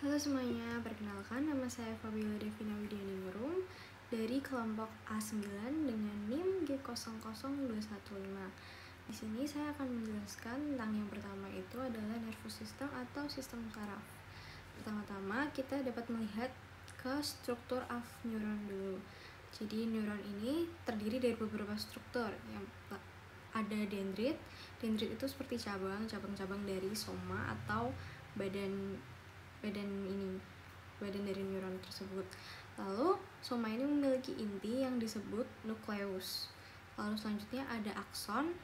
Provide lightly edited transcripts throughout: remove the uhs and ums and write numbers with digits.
Halo semuanya, perkenalkan nama saya Fabiola Devina Widianingrum dari kelompok A9 dengan NIM G00215. Di sini saya akan menjelaskan tentang yang pertama itu adalah nervous system atau sistem saraf. Pertama-tama kita dapat melihat ke struktur of neuron dulu. Jadi neuron ini terdiri dari beberapa struktur. Yang ada dendrit. Dendrit itu seperti cabang-cabang dari soma atau badan dari neuron tersebut. Lalu soma ini memiliki inti yang disebut nukleus. Lalu selanjutnya ada akson.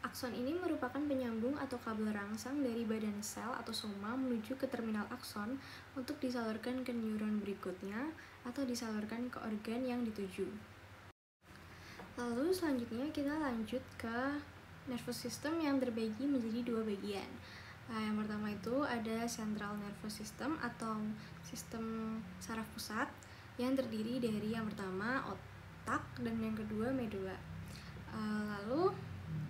Akson ini merupakan penyambung atau kabel rangsang dari badan sel atau soma menuju ke terminal akson untuk disalurkan ke neuron berikutnya atau disalurkan ke organ yang dituju. Lalu selanjutnya kita lanjut ke nervous system yang terbagi menjadi dua bagian. Yang pertama itu ada central nervous system atau sistem saraf pusat yang terdiri dari yang pertama otak dan yang kedua medula. Lalu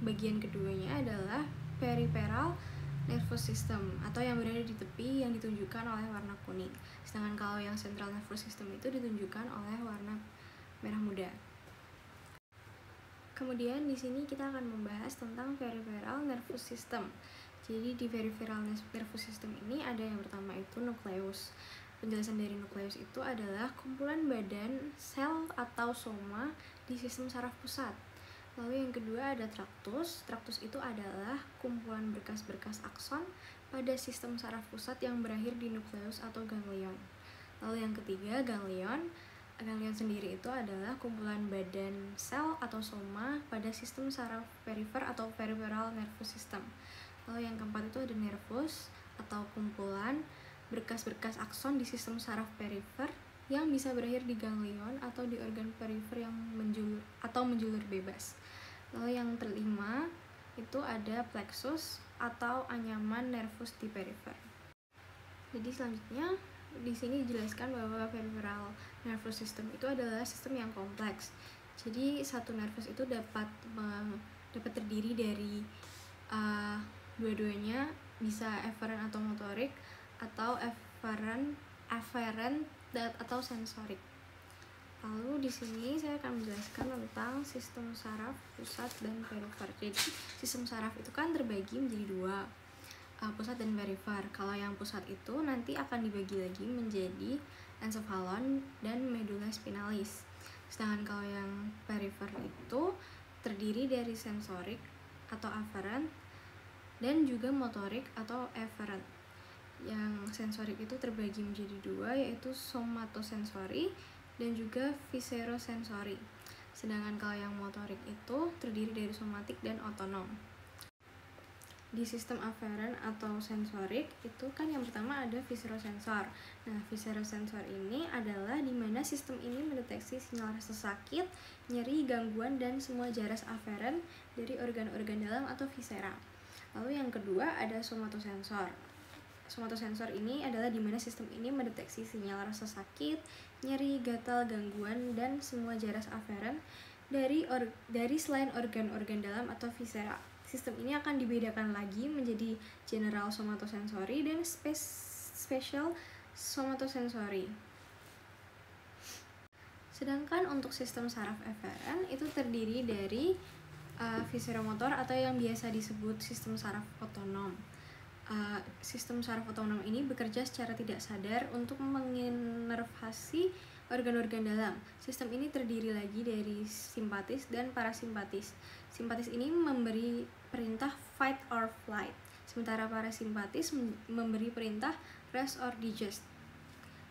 bagian keduanya adalah peripheral nervous system atau yang berada di tepi yang ditunjukkan oleh warna kuning. Sedangkan kalau yang central nervous system itu ditunjukkan oleh warna merah muda. Kemudian di sini kita akan membahas tentang peripheral nervous system. Jadi di peripheral nervous system ini ada yang pertama itu nukleus. Penjelasan dari nukleus itu adalah kumpulan badan, sel atau soma di sistem saraf pusat. Lalu yang kedua ada traktus. Traktus itu adalah kumpulan berkas-berkas akson pada sistem saraf pusat yang berakhir di nukleus atau ganglion. Lalu yang ketiga ganglion. Ganglion sendiri itu adalah kumpulan badan, sel atau soma pada sistem saraf perifer atau peripheral nervous system. Lalu yang keempat itu ada nervus atau kumpulan berkas-berkas akson di sistem saraf perifer yang bisa berakhir di ganglion atau di organ perifer yang menjulur bebas. Lalu yang kelima itu ada plexus atau anyaman nervus di perifer. Jadi selanjutnya di sini dijelaskan bahwa peripheral nervous system itu adalah sistem yang kompleks. Jadi satu nervus itu dapat terdiri dari dua-duanya bisa efferent atau motorik atau efferent atau sensorik. Lalu di sini saya akan menjelaskan tentang sistem saraf pusat dan perifer. Jadi sistem saraf itu kan terbagi menjadi dua, pusat dan perifer. Kalau yang pusat itu nanti akan dibagi lagi menjadi encephalon dan medulla spinalis. Sedangkan kalau yang perifer itu terdiri dari sensorik atau afferent dan juga motorik atau efferent. Yang sensorik itu terbagi menjadi dua, yaitu somatosensori dan juga viscerosensori. Sedangkan kalau yang motorik itu terdiri dari somatik dan otonom. Di sistem afferent atau sensorik itu kan yang pertama ada viscerosensor. Nah, viscerosensor ini adalah di mana sistem ini mendeteksi sinyal rasa sakit, nyeri, gangguan, dan semua jaras afferent dari organ-organ dalam atau viscera. Lalu yang kedua ada somatosensor. Somatosensor ini adalah di mana sistem ini mendeteksi sinyal rasa sakit, nyeri, gatal, gangguan, dan semua jaras afferent dari selain organ-organ dalam atau viscera. Sistem ini akan dibedakan lagi menjadi general somatosensori dan special somatosensori. Sedangkan untuk sistem saraf efferent itu terdiri dari visceromotor atau yang biasa disebut sistem saraf otonom. Sistem saraf otonom ini bekerja secara tidak sadar untuk menginervasi organ-organ dalam. Sistem ini terdiri lagi dari simpatis dan parasimpatis. Simpatis ini memberi perintah fight or flight, sementara parasimpatis memberi perintah rest or digest.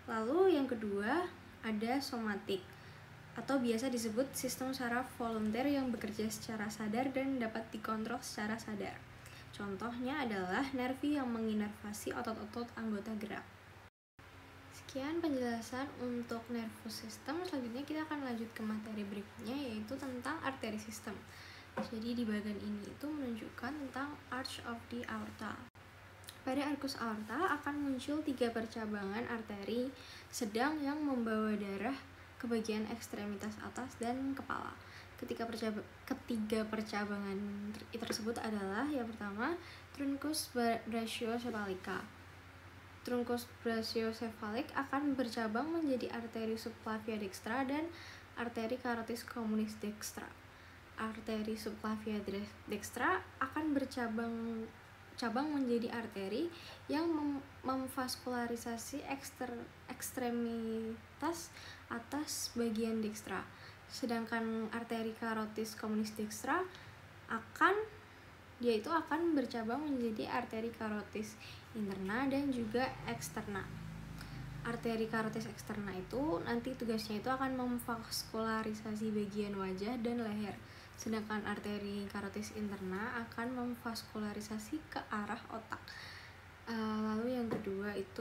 Lalu yang kedua ada somatik atau biasa disebut sistem saraf volunteer yang bekerja secara sadar dan dapat dikontrol secara sadar. Contohnya adalah nervi yang menginervasi otot-otot anggota gerak. Sekian penjelasan untuk nervous system. Selanjutnya kita akan lanjut ke materi berikutnya, yaitu tentang arteri system. Jadi di bagian ini itu menunjukkan tentang arch of the aorta. Pada arcus aorta akan muncul 3 percabangan arteri sedang yang membawa darah ke bagian ekstremitas atas dan kepala. Ketiga percabangan tersebut adalah yang pertama truncus brachiocephalica. Truncus brachiocephalic akan bercabang menjadi arteri subclavia dextra dan arteri carotis communis dextra. Arteri subclavia dextra akan bercabang menjadi arteri yang memvaskularisasi ekstremitas atas bagian dextra. Sedangkan arteri carotis communis dextra akan bercabang menjadi arteri carotis interna dan juga eksterna. Arteri carotis eksterna itu nanti tugasnya itu akan memvaskularisasi bagian wajah dan leher. Sedangkan arteri carotis interna akan memvaskularisasi ke arah otak. Lalu yang kedua itu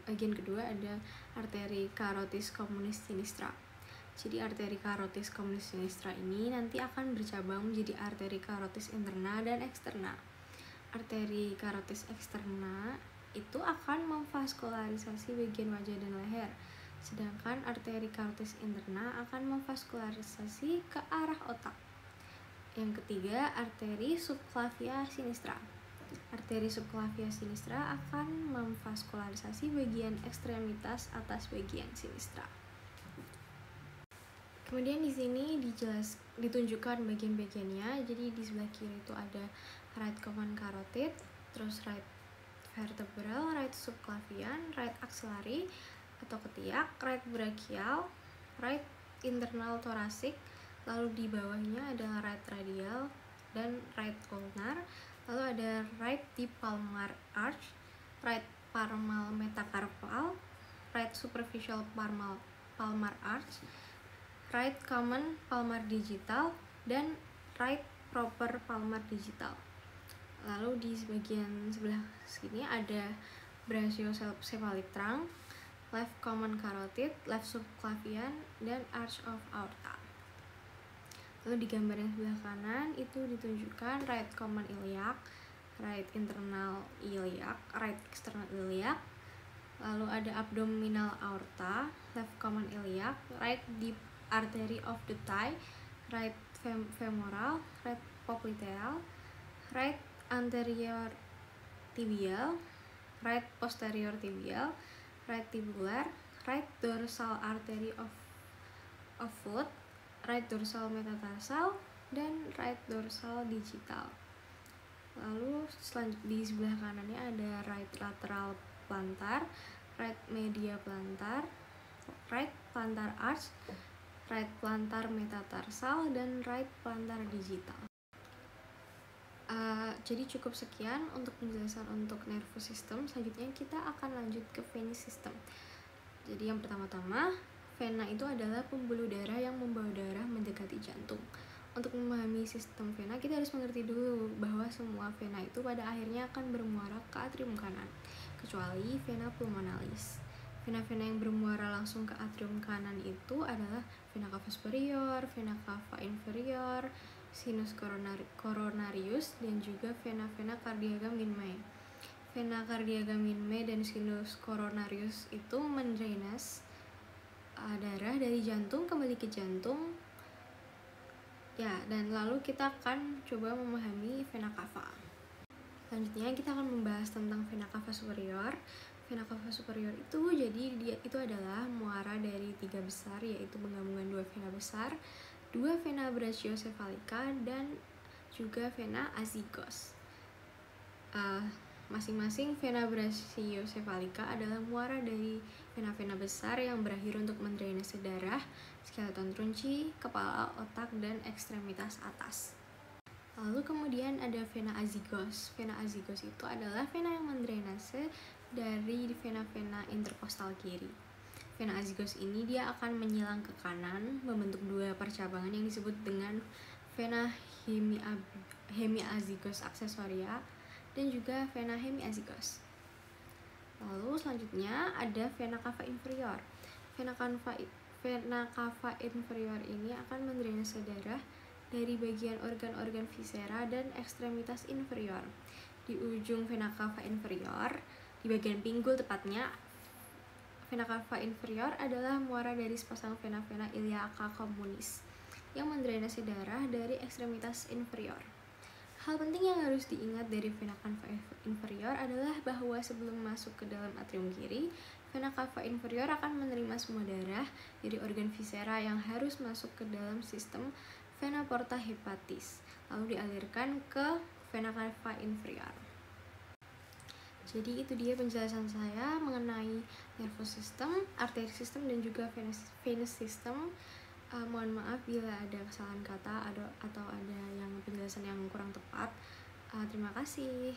bagian kedua ada arteri carotis communis sinistra. Jadi arteri carotis communis sinistra ini nanti akan bercabang menjadi arteri carotis interna dan eksterna. Arteri carotis eksterna itu akan memvaskularisasi bagian wajah dan leher. Sedangkan arteri carotis interna akan memvaskularisasi ke arah otak. Yang ketiga, arteri subclavia sinistra. Arteri subclavia sinistra akan memvaskularisasi bagian ekstremitas atas bagian sinistra. Kemudian di sini ditunjukkan bagian-bagiannya. Jadi di sebelah kiri itu ada right common carotid, terus right vertebral, right subclavian, right axillary atau ketiak, right brachial, right internal thoracic, lalu di bawahnya adalah right radial dan right ulnar, lalu ada right deep palmar arch, right palmar metacarpal, right superficial palmar arch, right common palmar digital, dan right proper palmar digital. Lalu di bagian sebelah sini ada brachiocephalic trunk, left common carotid, left subclavian, dan arch of aorta. Lalu di gambar yang sebelah kanan itu ditunjukkan right common iliac, right internal iliac, right external iliac. Lalu ada abdominal aorta, left common iliac, right deep artery of the thigh, right femoral, right popliteal, right anterior tibial, right posterior tibial, right tibular, right dorsal artery of foot, right dorsal metatarsal, dan right dorsal digital. Lalu di sebelah kanannya ada right lateral plantar, right media plantar, right plantar arch, right plantar metatarsal, dan right plantar digital. Jadi cukup sekian untuk penjelasan untuk nervous system. Selanjutnya kita akan lanjut ke venous system. Jadi yang pertama-tama, vena itu adalah pembuluh darah yang membawa darah mendekati jantung. Untuk memahami sistem vena, kita harus mengerti dulu bahwa semua vena itu pada akhirnya akan bermuara ke atrium kanan, kecuali vena pulmonalis. Vena-vena yang bermuara langsung ke atrium kanan itu adalah vena cava superior, vena cava inferior, sinus coronarius, dan juga vena-vena cardiaca minime. Vena cardiaca minime dan sinus coronarius itu mendrainase darah dari jantung kembali ke jantung. Ya, dan lalu kita akan coba memahami vena cava. Selanjutnya kita akan membahas tentang vena cava superior. Vena cava superior itu adalah muara dari tiga besar, yaitu penggabungan dua vena besar, dua vena brachiocephalica, dan juga vena azygos. Masing-masing vena brachiocephalica adalah muara dari vena-vena besar yang berakhir untuk mendrainase darah, skeleton trunci, kepala, otak, dan ekstremitas atas. Lalu kemudian ada vena azygos. Vena azygos itu adalah vena yang mendrainase dari vena-vena interkostal kiri. Vena azygos ini dia akan menyilang ke kanan, membentuk dua percabangan yang disebut dengan vena hemiazygos accessoria dan juga vena hemiazygos. Lalu selanjutnya ada vena cava inferior. Vena cava inferior ini akan mendrainase darah dari bagian organ-organ viscera dan ekstremitas inferior. Di ujung vena cava inferior, di bagian pinggul tepatnya, vena cava inferior adalah muara dari sepasang vena-vena iliaca communis yang mendrainase darah dari ekstremitas inferior. Hal penting yang harus diingat dari vena cava inferior adalah bahwa sebelum masuk ke dalam atrium kiri, vena cava inferior akan menerima semua darah dari organ viscera yang harus masuk ke dalam sistem vena porta hepatis, lalu dialirkan ke vena cava inferior. Jadi itu dia penjelasan saya mengenai nervous system, artery system, dan juga venous system. Mohon maaf bila ada kesalahan kata atau ada yang penjelasan yang kurang tepat. Terima kasih.